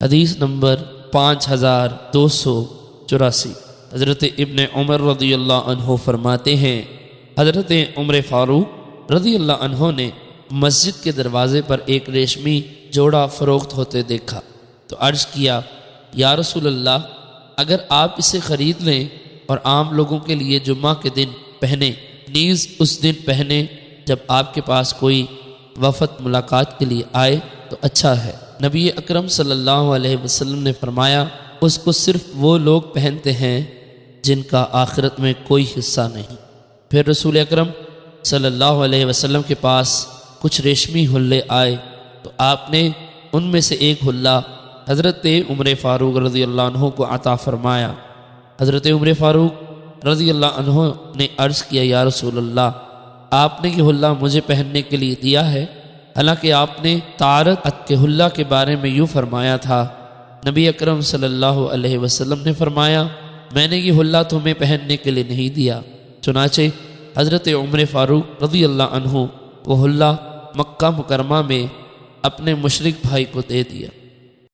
حدیث نمبر 5284۔ حضرت ابن عمر رضی اللہ عنہ فرماتے ہیں، حضرت عمر فاروق رضی اللہ عنہ نے مسجد کے دروازے پر ایک ریشمی جوڑا فروخت ہوتے دیکھا تو عرض کیا، یا رسول اللہ، اگر آپ اسے خرید لیں اور عام لوگوں کے لیے جمعہ کے دن پہنیں، نیز اس دن پہنیں جب آپ کے پاس کوئی وفد ملاقات کے لیے آئے تو اچھا ہے۔ نبی اکرم صلی اللہ علیہ وسلم نے فرمایا، اس کو صرف وہ لوگ پہنتے ہیں جن کا آخرت میں کوئی حصہ نہیں۔ پھر رسول اکرم صلی اللہ علیہ وسلم کے پاس کچھ ریشمی حلے آئے تو آپ نے ان میں سے ایک حلہ حضرت عمر فاروق رضی اللہ عنہ کو عطا فرمایا۔ حضرت عمر فاروق رضی اللہ عنہ نے عرض کیا، یا رسول اللہ، آپ نے یہ حلہ مجھے پہننے کے لیے دیا ہے، حالانکہ آپ نے طارت کے حلہ کے بارے میں یوں فرمایا تھا۔ نبی اکرم صلی اللہ علیہ وسلم نے فرمایا، میں نے یہ حلہ تمہیں پہننے کے لیے نہیں دیا۔ چنانچہ حضرت عمر فاروق رضی اللہ عنہ وہ حلہ مکہ مکرمہ میں اپنے مشرک بھائی کو دے دیا۔